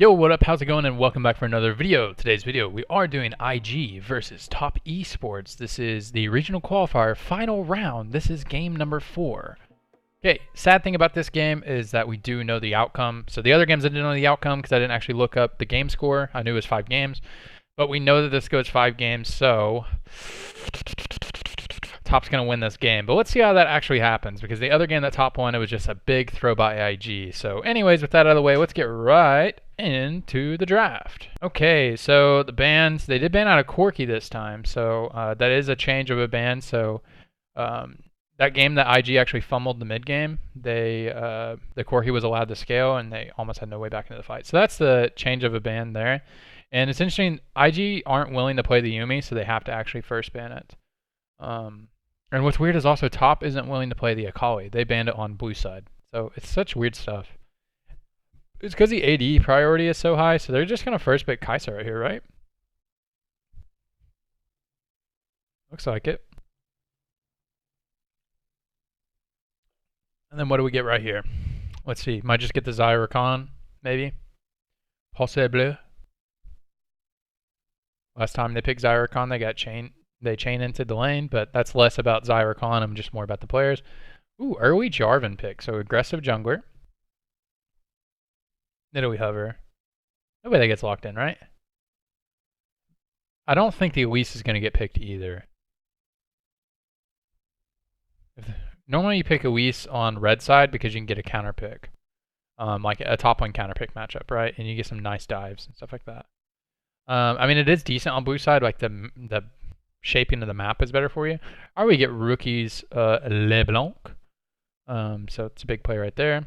Yo, what up? How's it going? And welcome back for another video. Today's video, we are doing IG versus Top Esports. This is the regional qualifier final round. This is game number 4. Okay, sad thing about this game is that we do know the outcome. So the other games I didn't know the outcome because I didn't actually look up the game score. I knew it was 5 games. But we know that this goes 5 games, so Top's going to win this game. But let's see how that actually happens, because the other game that Top won, it was just a big throw by IG. So anyways, with that out of the way, let's get right into the draft. Okay, so the bans, they did ban out a Corky this time. So that is a change of a ban. So that game that IG actually fumbled the mid game, the Corky was allowed to scale, and they almost had no way back into the fight. So that's the change of a ban there. And it's interesting, IG aren't willing to play the Yumi, so they have to actually first ban it. And what's weird is also Top isn't willing to play the Akali. They banned it on blue side. So it's such weird stuff. It's because the AD priority is so high, so they're just going to first pick Kai'Sa right here, right? Looks like it. And then what do we get right here? Let's see. Might just get the Xayah Rakan, maybe. Pulse Bleu. Last time they picked Xayah Rakan, they chain into the lane, but that's less about Xayah Rakan and just more about the players. Ooh, early Jarvan pick. So aggressive jungler. Nidalee hover. No way that gets locked in, right? I don't think the Elise is going to get picked either. Normally you pick Elise on red side because you can get a counter pick. Like a top lane counter pick matchup, right? And you get some nice dives and stuff like that. I mean, it is decent on blue side. Like the shaping of the map is better for you. Or we get rookies LeBlanc. So it's a big play right there.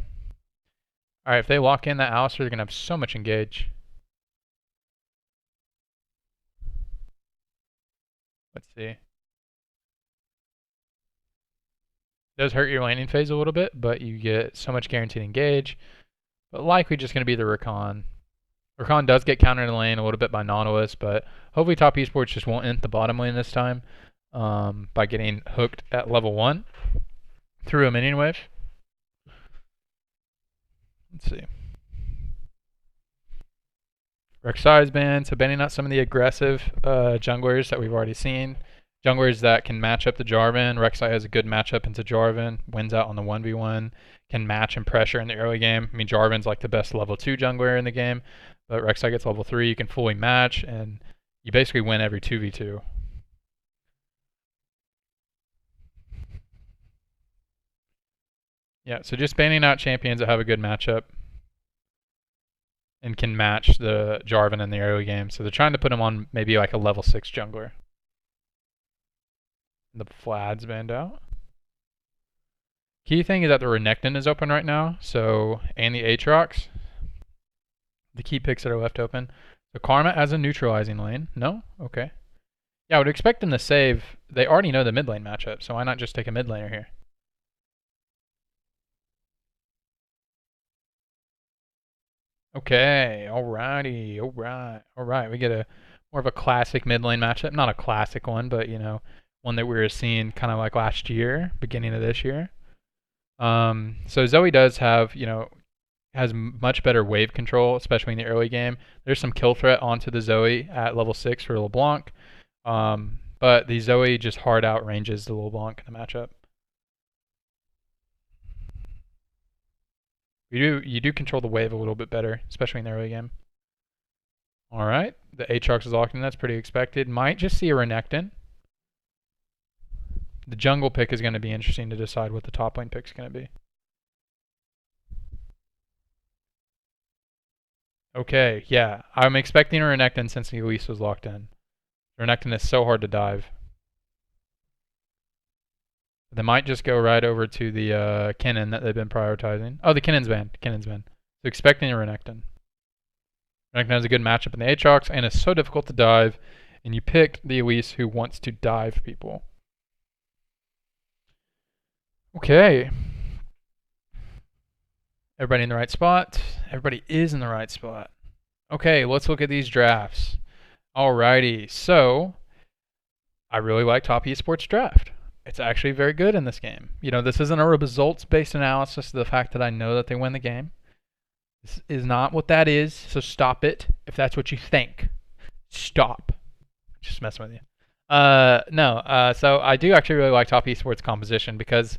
Alright, if they lock in that Alistar, they're going to have so much engage. Let's see. It does hurt your laning phase a little bit, but you get so much guaranteed engage. But likely just going to be the Rakan. Rakan does get countered in the lane a little bit by Nautilus, but hopefully Top Esports just won't int the bottom lane this time by getting hooked at level 1 through a minion wave. Let's see. Rek'Sai is banned, so banning out some of the aggressive junglers that we've already seen. Junglers that can match up to Jarvan. Rek'Sai has a good matchup into Jarvan, wins out on the 1v1, can match and pressure in the early game. I mean, Jarvan's like the best level 2 jungler in the game, but Rek'Sai gets level 3, you can fully match, and you basically win every 2v2. Yeah, so just banning out champions that have a good matchup and can match the Jarvan in the early game. So they're trying to put him on maybe like a level 6 jungler. The Vlad's banned out. Key thing is that the Renekton is open right now, so and the Aatrox. The key picks that are left open. So Karma as a neutralizing lane. No? Okay. Yeah, I would expect them to save. They already know the mid lane matchup, so why not just take a mid laner here? Okay, alrighty, alright. We get a more of a classic mid lane matchup. Not a classic one, but you know, one that we were seeing kind of like last year, beginning of this year. So Zoe does have, you know, has much better wave control, especially in the early game. There's some kill threat onto the Zoe at level 6 for LeBlanc. But the Zoe just hard outranges the LeBlanc in the matchup. You do control the wave a little bit better, especially in the early game. Alright, the Aatrox is locked in, that's pretty expected. Might just see a Renekton. The jungle pick is going to be interesting to decide what the top lane pick is going to be. Okay, yeah. I'm expecting a Renekton since the Elise was locked in. Renekton is so hard to dive. They might just go right over to the Kennen that they've been prioritizing. Oh, the Kennen's banned. So expecting a Renekton. Renekton has a good matchup in the Aatrox, and it's so difficult to dive. And you picked the Elise who wants to dive people. Okay. Everybody in the right spot? Everybody is in the right spot. Okay, let's look at these drafts. Alrighty, so I really like Top Esports draft. It's actually very good in this game. You know, this isn't a results-based analysis of the fact that I know that they win the game. This is not what that is, so stop it if that's what you think. Stop. Just messing with you. No, so I do actually really like top esports composition because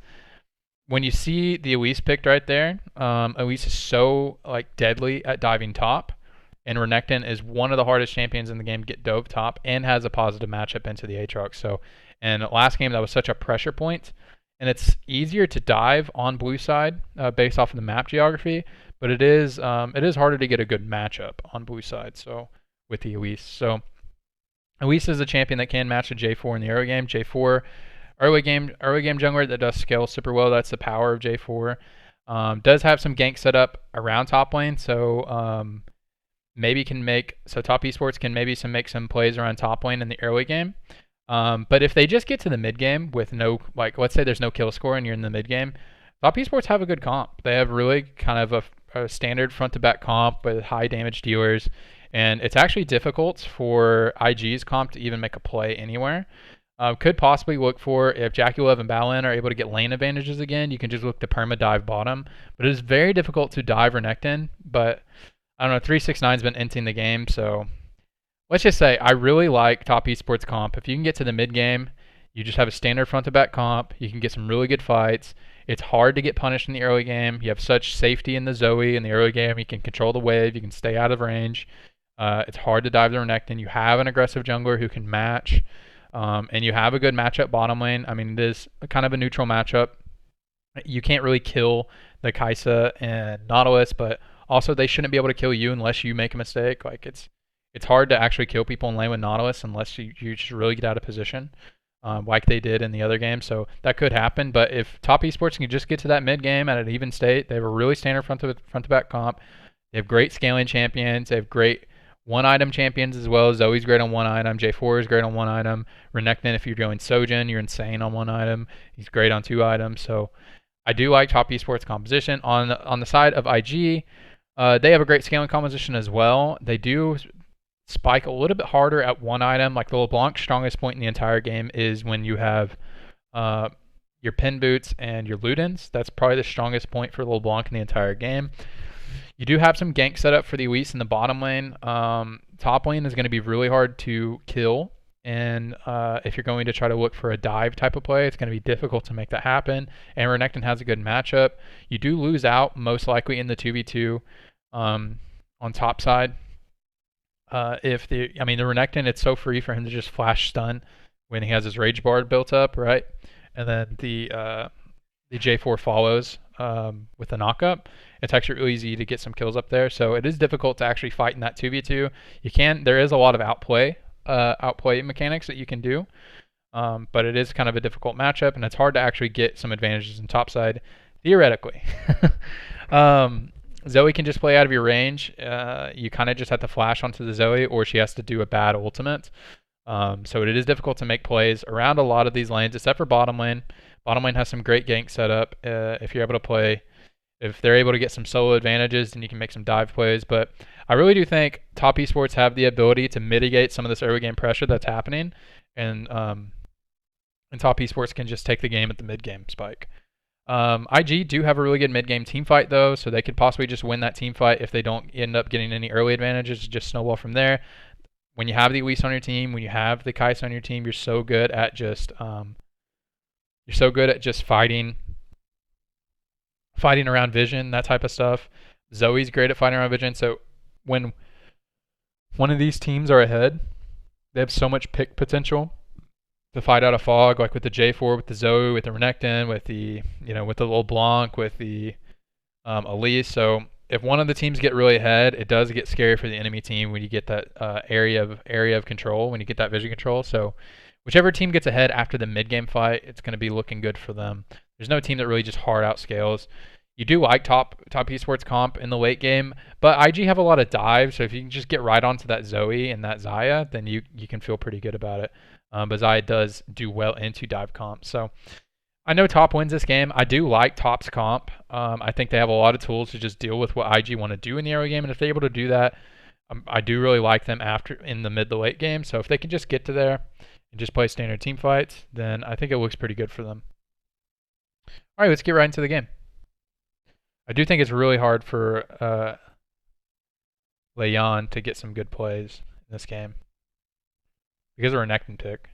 when you see the Elise picked right there, Elise is so like deadly at diving top, and Renekton is one of the hardest champions in the game to get dove top and has a positive matchup into the Aatrox. So, and last game that was such a pressure point, and it's easier to dive on blue side based off of the map geography, but it is harder to get a good matchup on blue side. So with the Elise, so Elise is a champion that can match a J4 in the early game. J4 early game jungler that does scale super well. That's the power of J4. Does have some gank set up around top lane, so maybe can make top esports can maybe make some plays around top lane in the early game. But if they just get to the mid game with no, like, let's say there's no kill score and you're in the mid game, top esports have a good comp. They have really kind of a standard front to back comp with high damage dealers, and it's actually difficult for IG's comp to even make a play anywhere. Could possibly look for, if JackeyLove and Balin are able to get lane advantages again, you can just look to perma dive bottom. But it is very difficult to dive Renekton. But I don't know, 369's been inting the game, so let's just say I really like top esports comp. If you can get to the mid game, you just have a standard front to back comp. You can get some really good fights. It's hard to get punished in the early game. You have such safety in the Zoe in the early game. You can control the wave. You can stay out of range. It's hard to dive the Renekton. You have an aggressive jungler who can match. And you have a good matchup bottom lane. I mean, it is kind of a neutral matchup. You can't really kill the Kai'Sa and Nautilus, but also they shouldn't be able to kill you unless you make a mistake. Like it's hard to actually kill people in lane with Nautilus unless you just really get out of position, like they did in the other game. So that could happen. But if top esports can just get to that mid game at an even state, they have a really standard front to back comp. They have great scaling champions. They have great one item champions as well. Zoe's great on one item. J4 is great on one item. Renekton, if you're going Sojin, you're insane on one item. He's great on two items. So I do like top esports composition. On the side of IG, they have a great scaling composition as well. They do spike a little bit harder at one item. Like the LeBlanc's strongest point in the entire game is when you have your pin boots and your Ludens. That's probably the strongest point for LeBlanc in the entire game. You do have some gank set up for the Elise in the bottom lane. Top lane is going to be really hard to kill, and if you're going to try to look for a dive type of play, it's going to be difficult to make that happen. And Renekton has a good matchup. You do lose out most likely in the 2v2 on top side. The Renekton, it's so free for him to just flash stun when he has his rage bar built up, right? And then the J4 follows with the knockup. It's actually really easy to get some kills up there. So it is difficult to actually fight in that 2v2. There is a lot of outplay mechanics that you can do, but it is kind of a difficult matchup, and it's hard to actually get some advantages in topside, theoretically. Zoe can just play out of your range. You kind of just have to flash onto the Zoe, or she has to do a bad ultimate. So it is difficult to make plays around a lot of these lanes, except for bottom lane. Bottom lane has some great gank setup. If they're able to get some solo advantages, then you can make some dive plays. But I really do think top esports have the ability to mitigate some of this early game pressure that's happening, and top esports can just take the game at the mid game spike. IG do have a really good mid game team fight though, so they could possibly just win that team fight if they don't end up getting any early advantages. Just snowball from there. When you have the Elise on your team, when you have the Kai'Sa on your team, you're so good at just fighting around vision, that type of stuff. Zoe's great at fighting around vision. So when one of these teams are ahead, they have so much pick potential to fight out a fog, like with the J4, with the Zoe, with the Renekton, with the LeBlanc, with the Elise. So if one of the teams get really ahead, it does get scary for the enemy team when you get that area of control, when you get that vision control. So whichever team gets ahead after the mid-game fight, it's going to be looking good for them. There's no team that really just hard outscales. You do like top esports comp in the late game, but IG have a lot of dives, so if you can just get right onto that Zoe and that Xayah, then you can feel pretty good about it. But Xayah does do well into dive comp. So I know top wins this game. I do like top's comp. I think they have a lot of tools to just deal with what IG want to do in the early game, and if they're able to do that, I do really like them in the mid to late game. So if they can just get to there and just play standard team fights, then I think it looks pretty good for them. All right, let's get right into the game. I do think it's really hard for Leon to get some good plays in this game because we're a Renekton pick.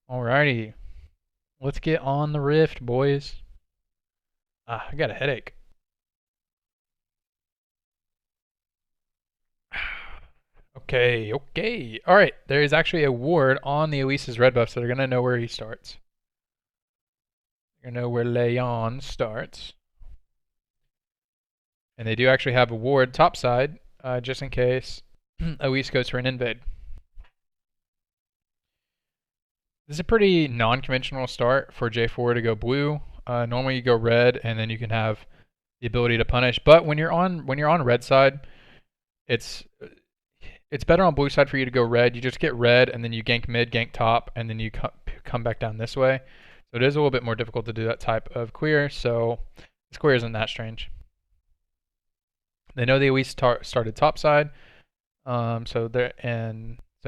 Alrighty, let's get on the rift, boys. I got a headache. Okay. Alright, there is actually a ward on the Elise's red buff, so they're going to know where he starts. They're going to know where Leon starts. And they do actually have a ward topside, just in case Elise goes for an invade. This is a pretty non-conventional start for J4 to go blue. Normally you go red, and then you can have the ability to punish. But when you're on red side, it's better on blue side for you to go red. You just get red, and then you gank mid, gank top, and then you come back down this way. So it is a little bit more difficult to do that type of clear. So this clear isn't that strange. They know they at least started topside, so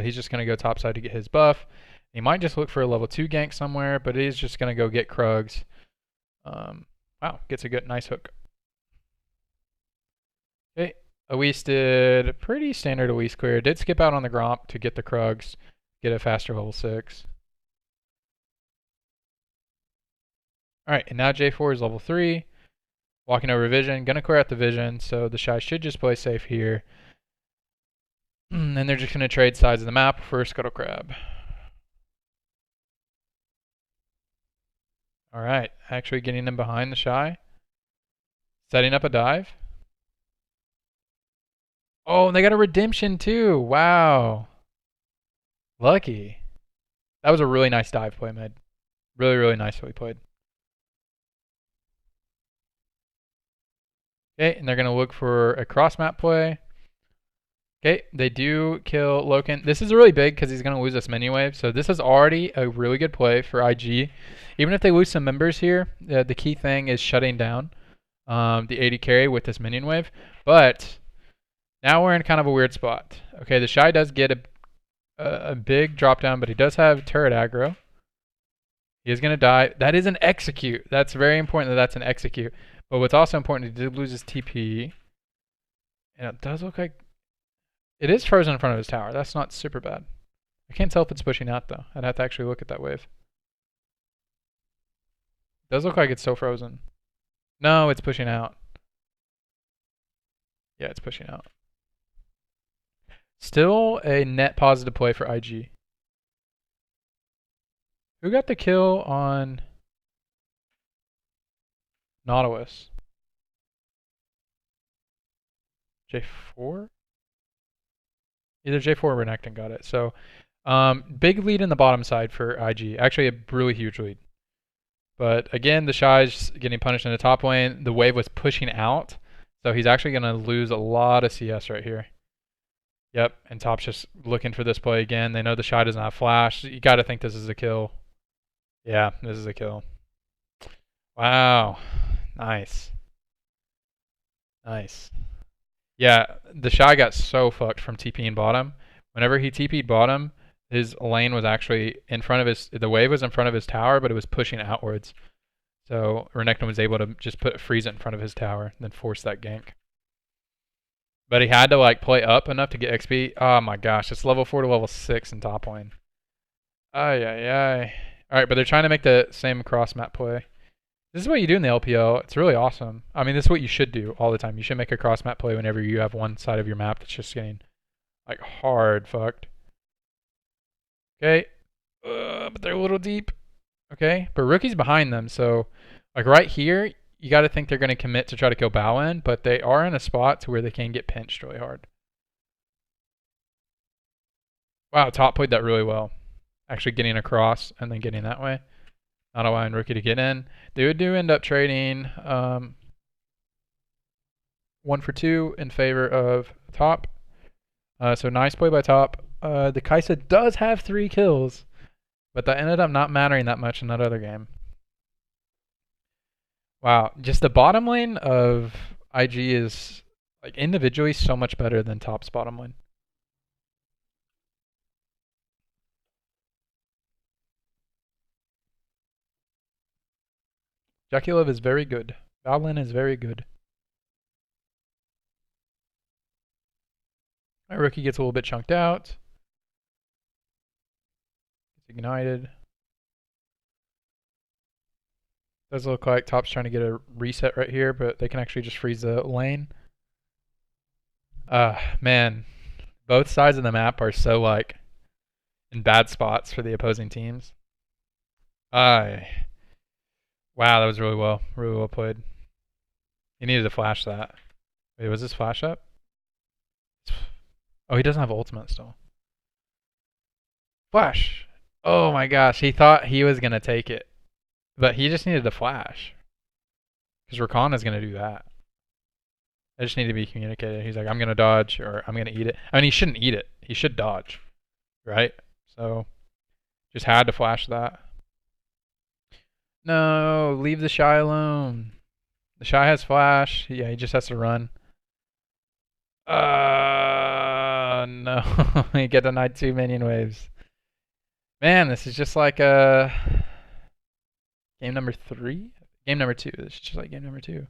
he's just gonna go topside to get his buff. He might just look for a level 2 gank somewhere, but he's just gonna go get Krugs. Wow, gets a good nice hook. Okay, Elise did a pretty standard Elise clear. Did skip out on the Gromp to get the Krugs, get a faster level 6. Alright, and now J4 is level 3. Walking over Vision, gonna clear out the Vision, so the Shy should just play safe here. And they're just gonna trade sides of the map for Scuttle Crab. Alright, actually getting them behind the Shy. Setting up a dive. Oh, and they got a redemption too. Wow. Lucky. That was a really nice dive play, mid. Really, really nicely played. Okay, and they're going to look for a cross map play. Okay, they do kill Loken. This is really big because he's going to lose this minion wave. So this is already a really good play for IG. Even if they lose some members here, the key thing is shutting down the AD carry with this minion wave. But now we're in kind of a weird spot. Okay, the Shy does get a big drop down, but he does have turret aggro. He is going to die. That is an execute. That's very important that that's an execute. But what's also important, he did lose his TP. And it does look like it is frozen in front of his tower. That's not super bad. I can't tell if it's pushing out, though. I'd have to actually look at that wave. It does look like it's still frozen. No, it's pushing out. Yeah, it's pushing out. Still a net positive play for IG. Who got the kill on Nautilus? J4? Either J4 or Renekton got it. So, big lead in the bottom side for IG. Actually, a really huge lead. But again, the Shy's getting punished in the top lane. The wave was pushing out. So he's actually going to lose a lot of CS right here. Yep, and top's just looking for this play again. They know the Shy doesn't have flash. You got to think this is a kill. Yeah, this is a kill. Wow. Nice. Nice. Yeah, the Shy got so fucked from TPing bottom. Whenever he TP'd bottom, his lane was actually in front of the wave was in front of his tower, but it was pushing outwards. So Renekton was able to just freeze it in front of his tower, and then force that gank. But he had to like play up enough to get XP. Oh my gosh, it's level 4 to level 6 in top lane. Ay. Alright, but they're trying to make the same cross map play. This is what you do in the LPL. It's really awesome. I mean, this is what you should do all the time. You should make a cross map play whenever you have one side of your map that's just getting like hard fucked. Okay. But they're a little deep. Okay. But Rookie's behind them. So like right here, you got to think they're going to commit to try to kill bow in, but they are in a spot to where they can get pinched really hard. Wow, top played that really well. Actually getting across and then getting that way. Not allowing Rookie to get in. They do end up trading 1 for 2 in favor of top. So nice play by top. The Kaisa does have 3 kills, but that ended up not mattering that much in that other game. Wow, just the bottom lane of IG is like individually so much better than top's bottom lane. Jackie Love is very good. Goblin is very good. My rookie gets a little bit chunked out. Gets ignited. Does look like top's trying to get a reset right here, but they can actually just freeze the lane. Man. Both sides of the map are so, like, in bad spots for the opposing teams. Wow, that was really well played. He needed to flash that. Wait, was this flash up? Oh, he doesn't have ultimate still. Flash! Oh my gosh, he thought he was going to take it. But he just needed to flash. Because Rakan is going to do that. I just need to be communicated. He's like, I'm going to dodge, or I'm going to eat it. I mean, he shouldn't eat it. He should dodge. Right? So, just had to flash that. No, leave the Shy alone. The Shy has flash. Yeah, he just has to run. No. You get denied 2 minion waves. Man, this is just like game number 3? Game number 2. This is just like game number 2.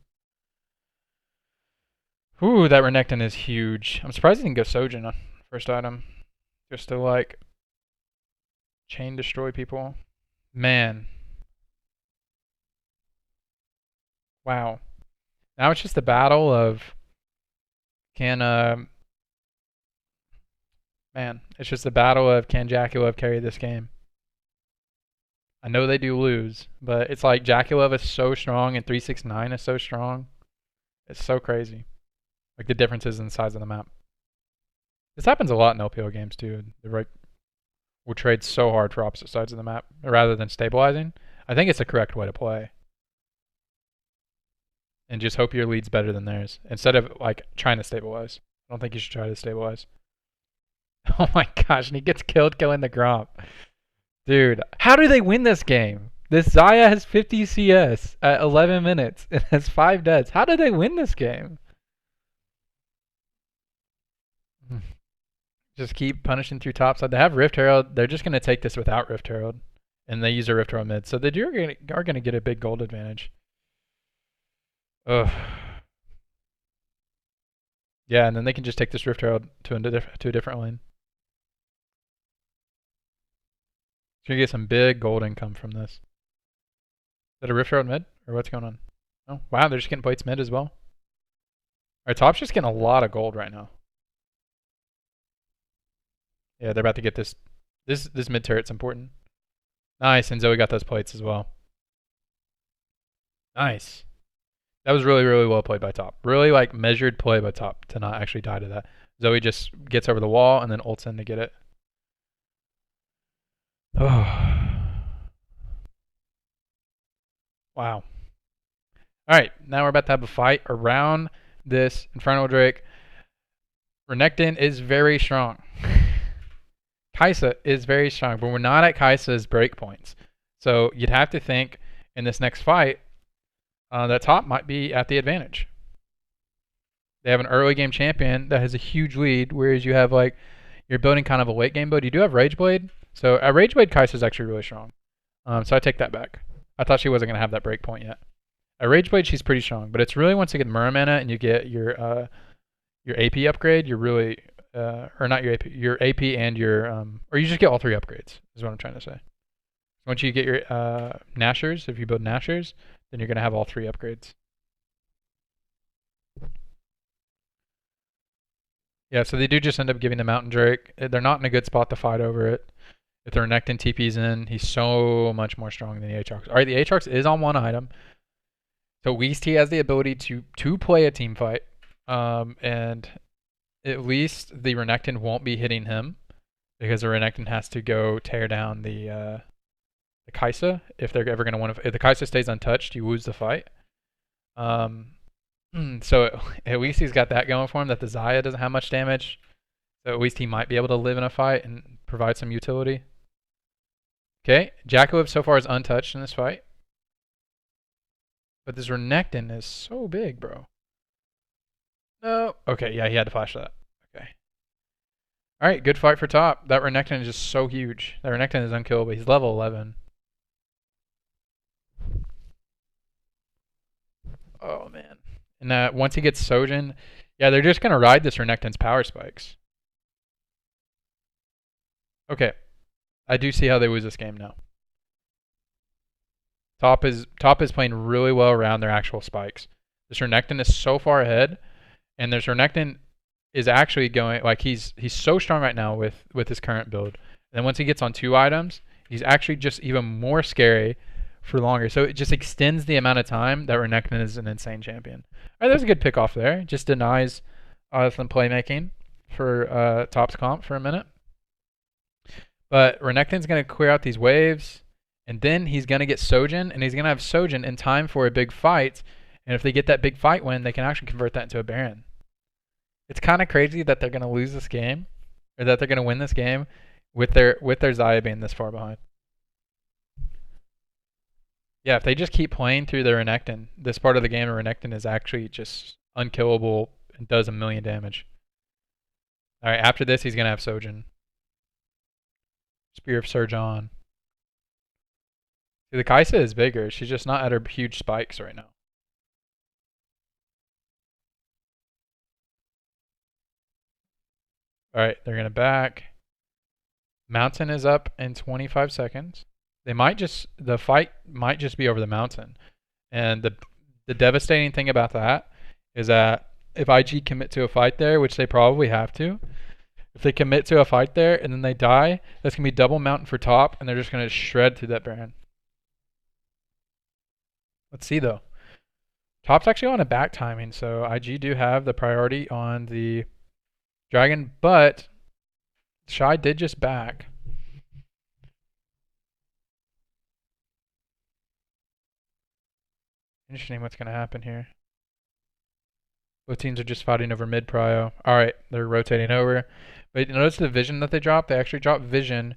Ooh, that Renekton is huge. I'm surprised he didn't go Sojin on first item. Just to, like, chain destroy people. Man. Wow. Now it's just a battle of can it's just a battle of can Jaculov carry this game. I know they do lose, but it's like Jaculov is so strong and 369 is so strong. It's so crazy. Like the differences in the size of the map. This happens a lot in LPL games too. We'll trade so hard for opposite sides of the map rather than stabilizing. I think it's the correct way to play. And just hope your lead's better than theirs. Instead of like trying to stabilize. I don't think you should try to stabilize. Oh my gosh, and he gets killed killing the Gromp. Dude, how do they win this game? This Xayah has 50 CS at 11 minutes and has 5 deaths. How do they win this game? Just keep punishing through topside. They have Rift Herald. They're just going to take this without Rift Herald. And they use a Rift Herald mid. So they are going to get a big gold advantage. Ugh. Yeah, and then they can just take this Rift Herald to a different lane. So you get some big gold income from this. Is that a Rift Herald mid? Or what's going on? Oh, wow, they're just getting plates mid as well. Alright, top's just getting a lot of gold right now. Yeah, they're about to get this. This mid turret's important. Nice, and Zoe got those plates as well. Nice. That was really well played by top. Really like measured play by top to not actually die to that. Zoe just gets over the wall and then ults in to get it. Oh. Wow. Alright, now we're about to have a fight around this Infernal Drake. Renekton is very strong. Kai'Sa is very strong, but we're not at Kai'Sa's breakpoints. So you'd have to think in this next fight that top might be at the advantage. They have an early game champion that has a huge lead, whereas you have like you're building kind of a late game build. You do have Rageblade, so at Rageblade Kai'Sa is actually really strong. So I take that back. I thought she wasn't gonna have that breakpoint yet. At Rageblade she's pretty strong, but it's really once you get Mura mana and you get your AP upgrade, you're really or not your AP and your or you just get all 3 upgrades is what I'm trying to say. Once you get your Nashers, if you build Nashers, then you're gonna have all 3 upgrades. Yeah, so they do just end up giving the Mountain Drake. They're not in a good spot to fight over it. If the Renekton TP's in, he's so much more strong than the Aatrox. Alright, the Aatrox is on 1 item. So Weast has the ability to play a team fight. And at least the Renekton won't be hitting him. Because the Renekton has to go tear down the Kai'Sa. If they're ever going to win. If the Kai'Sa stays untouched, you lose the fight. So at least he's got that going for him, that the Xayah doesn't have much damage. So at least he might be able to live in a fight and provide some utility. Okay, Jaculov so far is untouched in this fight. But this Renekton is so big, bro. No. Okay, yeah, he had to flash that. Okay. Alright, good fight for top. That Renekton is just so huge. That Renekton is unkillable. He's level 11. Oh, man. And once he gets Sojin, yeah, they're just going to ride this Renekton's power spikes. Okay. I do see how they lose this game now. Top is playing really well around their actual spikes. This Renekton is so far ahead, and this Renekton is actually going, like, he's so strong right now with his current build. And then once he gets on 2 items, he's actually just even more scary for longer. So it just extends the amount of time that Renekton is an insane champion. All right, there's a good pick off there. Just denies some playmaking for Top's comp for a minute. But Renekton's going to clear out these waves, and then he's going to get Sojin, and he's going to have Sojin in time for a big fight. And if they get that big fight win, they can actually convert that into a Baron. It's kind of crazy that they're going to lose this game, or that they're going to win this game with their Xayah being this far behind. Yeah, if they just keep playing through their Renekton, this part of the game, Renekton is actually just unkillable and does a million damage. All right, after this, he's going to have Sojin. Spear of Surge on. See, the Kai'Sa is bigger. She's just not at her huge spikes right now. All right, they're going to back. Mountain is up in 25 seconds. The fight might just be over the mountain. And the devastating thing about that is that if IG commit to a fight there, which they probably have to, if they commit to a fight there and then they die, that's going to be double mountain for top, and they're just going to shred through that Baron. Let's see, though. Top's actually on a back timing, so IG do have the priority on the dragon, but Shy did just back. Interesting what's going to happen here. Both teams are just fighting over mid prio. Alright, they're rotating over. But notice the vision that they dropped? They actually dropped vision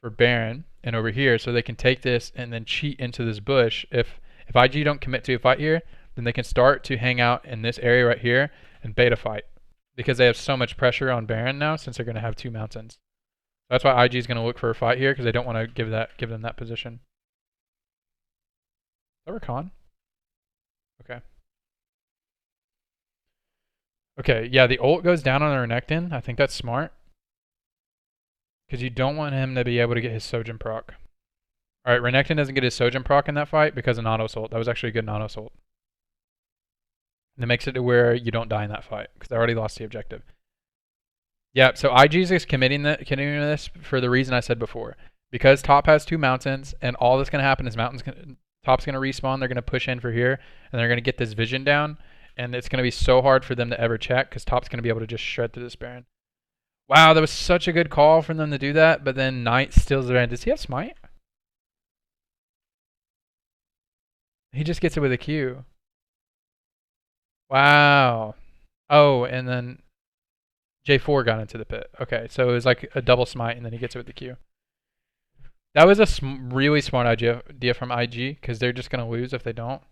for Baron and over here, so they can take this and then cheat into this bush. If IG don't commit to a fight here, then they can start to hang out in this area right here and bait a fight. Because they have so much pressure on Baron now since they're going to have 2 mountains. That's why IG is going to look for a fight here, because they don't want to give them that position. Is that Rakan? Okay. Okay, yeah, the ult goes down on the Renekton. I think that's smart. Because you don't want him to be able to get his Sojin proc. Alright, Renekton doesn't get his Sojin proc in that fight because of Nanos ult. That was actually a good Nanos ult. And it makes it to where you don't die in that fight, because they already lost the objective. Yeah, so IG's is committing this for the reason I said before. Because top has 2 mountains, and all that's going to happen is top's going to respawn, they're going to push in for here, and they're going to get this vision down, and it's going to be so hard for them to ever check, because top's going to be able to just shred through this Baron. Wow, that was such a good call for them to do that, but then Knight steals the Baron. Does he have Smite? He just gets it with a Q. Wow. Oh, and then J4 got into the pit. Okay, so it was like a double smite, and then he gets it with the Q. That was a really smart idea from IG, because they're just going to lose if they don't.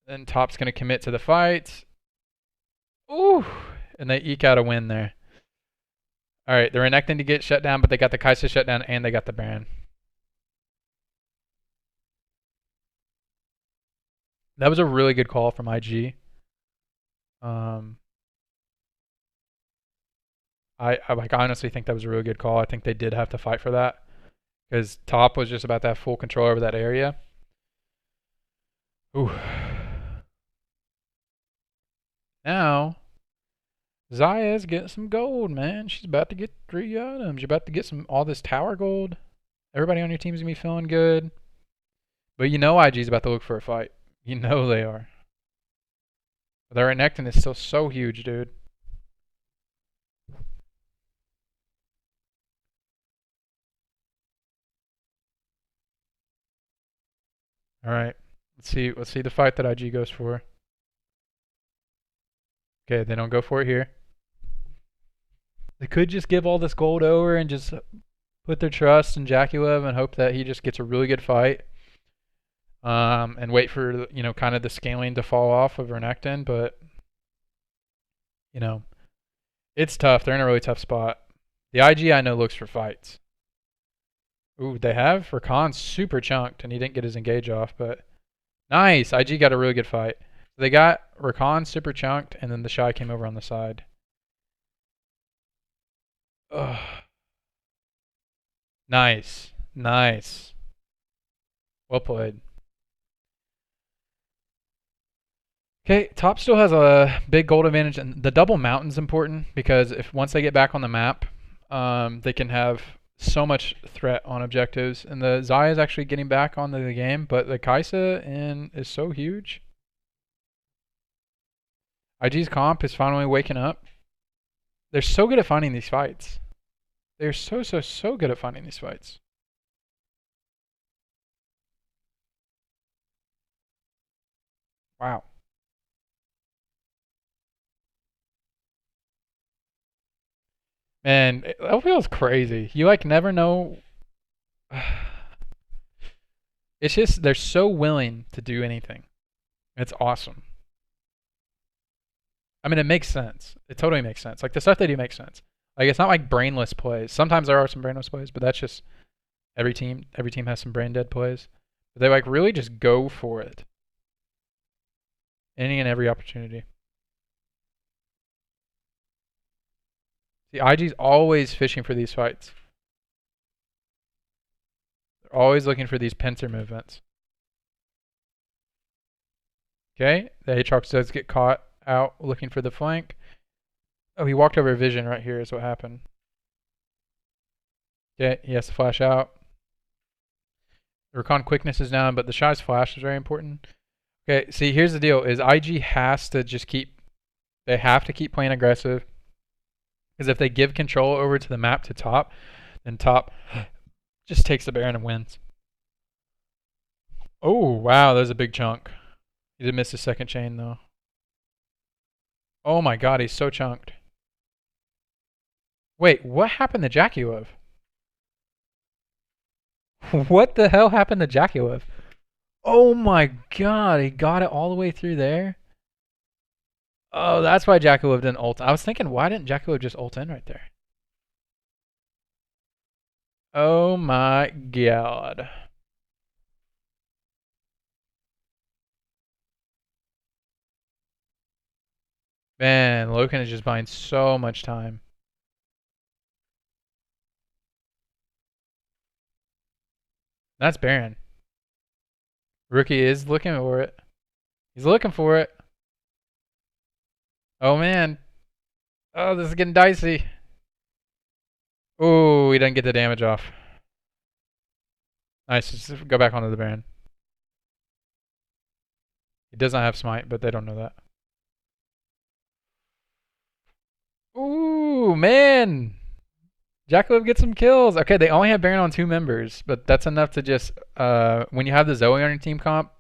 Then top's going to commit to the fight. Ooh, and they eke out a win there. All right, they're Renekton to get shut down, but they got the Kai'Sa shut down, and they got the Baron. That was a really good call from IG. I honestly think that was a really good call. I think they did have to fight for that, because top was just about to have full control over that area. Ooh. Now, Xayah's getting some gold, man. She's about to get 3 items. You're about to get all this tower gold. Everybody on your team's going to be feeling good. But you know IG's about to look for a fight. You know they are. But their Renekton is still so huge, dude. Alright. Let's see the fight that IG goes for. Okay, they don't go for it here. They could just give all this gold over and just put their trust in Jaculev and hope that he just gets a really good fight. And wait for, kind of the scaling to fall off of Renekton, but, it's tough. They're in a really tough spot. The IG, I know, looks for fights. Ooh, they have Rakan super chunked, and he didn't get his engage off, but nice. IG got a really good fight. They got Rakan super chunked, and then the Shy came over on the side. Ugh. Nice. Nice. Well played. Okay, top still has a big gold advantage, and the double mountain's important because if once they get back on the map, they can have so much threat on objectives. And the Zaya is actually getting back on the game, but the Kaisa is so huge. IG's comp is finally waking up. They're so good at finding these fights. They're so good at finding these fights. Wow. Man, LPL is crazy. You like never know. It's just they're so willing to do anything. It's awesome. I mean, it makes sense. It totally makes sense. Like the stuff they do makes sense. Like it's not like brainless plays. Sometimes there are some brainless plays, but that's just every team. Every team has some brain dead plays. But they like really just go for it. Any and every opportunity. The IG's always fishing for these fights. They're always looking for these pincer movements. Okay, the Aatrox does get caught out looking for the flank. Oh, he walked over vision right here is what happened. Okay, he has to flash out. The Rakan quickness is down, but the Shy's flash is very important. Okay, see, here's the deal, is IG has to just keep, they have to keep playing aggressive. Because if they give control over to the map to top, then top just takes the Baron and wins. Oh, wow, there's a big chunk. He did miss his second chain, though. Oh my god, he's so chunked. Wait, what happened to Jaculov? What the hell happened to Jaculov? Oh my god, he got it all the way through there? Oh, that's why Jaculov didn't ult. I was thinking, why didn't Jaculov just ult in right there? Oh my god. Man, Loken is just buying so much time. That's Baron. Rookie is looking for it. He's looking for it. Oh man. Oh, this is getting dicey. Oh, he doesn't get the damage off. Nice, just go back onto the Baron. He does not have smite, but they don't know that. Ooh, man. Jaculov gets some kills. Okay, they only have Baron on 2 members, but that's enough to just, when you have the Zoe on your team comp,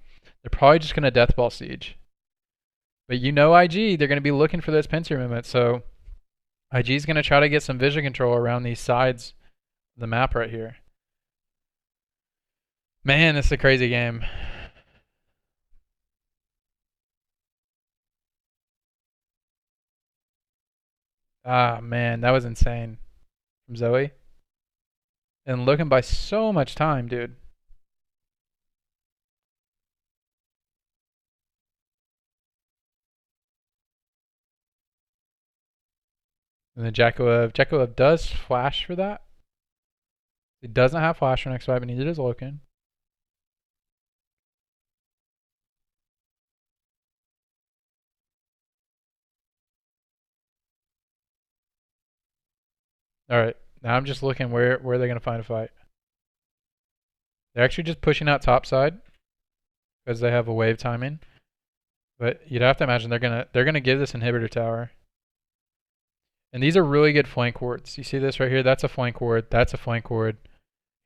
they're probably just going to Deathball Siege. But you know IG, they're going to be looking for those pincer movements, so IG's going to try to get some vision control around these sides of the map right here. Man, this is a crazy game. Ah, man, that was insane from Zoe. And looking by so much time, dude. And then Jaculov does flash for that. He doesn't have flash for next fight, but neither does Loken. Alright, now I'm just looking where they're going to find a fight. They're actually just pushing out top side because they have a wave timing. But you'd have to imagine they're gonna give this inhibitor tower. And these are really good flank wards. You see this right here? That's a flank ward. That's a flank ward.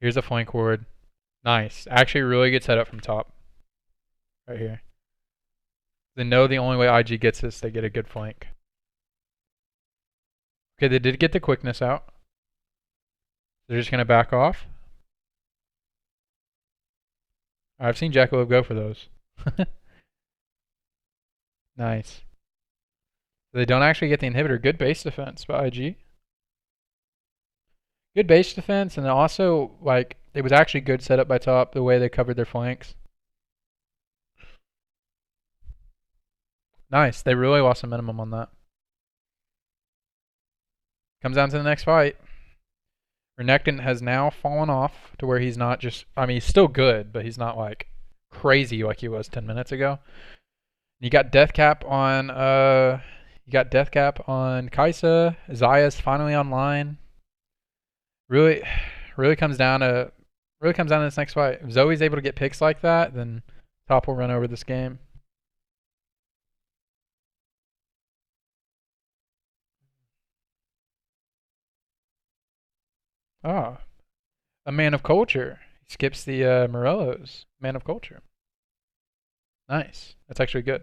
Here's a flank ward. Nice. Actually really good setup from top. Right here. They know the only way IG gets this, they get a good flank. Okay, they did get the quickness out. They're just gonna back off. I've seen Jaculov go for those. Nice. They don't actually get the inhibitor. Good base defense by IG. Good base defense, and also, like, it was actually good setup by top, the way they covered their flanks. Nice. They really lost a minimum on that. Comes down to the next fight. Renekton has now fallen off to where he's not just. I mean, he's still good, but he's not like crazy like he was 10 minutes ago. You got death cap on. You got death cap on Kaisa. Zaya's finally online. Really, really comes down to. Really comes down to this next fight. If Zoe's able to get picks like that, then Top will run over this game. Ah, a man of culture. He skips the Morellos. Man of culture. Nice. That's actually good.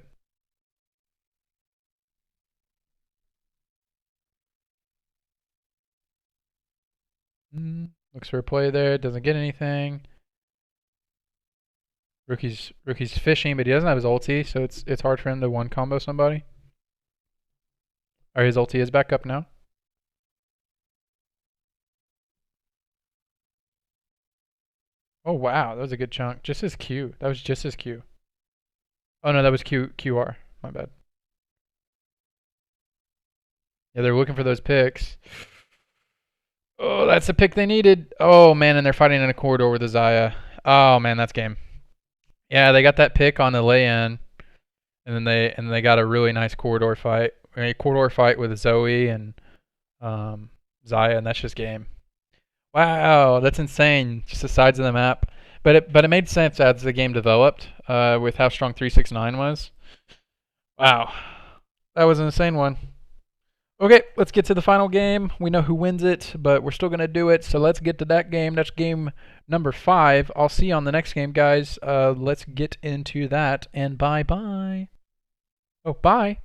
Looks for a play there. Doesn't get anything. Rookie's fishing, but he doesn't have his ulti, so it's hard for him to one combo somebody. Alright, his ulti is back up now. Oh wow, that was a good chunk. Just his Q. That was just his Q. Oh no, that was QR. My bad. Yeah, they're looking for those picks. Oh, that's the pick they needed. Oh man, and they're fighting in a corridor with Zaya. Oh man, that's game. Yeah, they got that pick on the lay-in, and then they got a really nice corridor fight. A corridor fight with Zoe and Zaya, and that's just game. Wow, that's insane. Just the sides of the map, but it made sense as the game developed with how strong 369 was. Wow, that was an insane one. Okay, let's get to the final game. We know who wins it, but we're still going to do it. So let's get to that game. That's game number 5. I'll see you on the next game, guys. Let's get into that, and bye-bye. Oh, bye.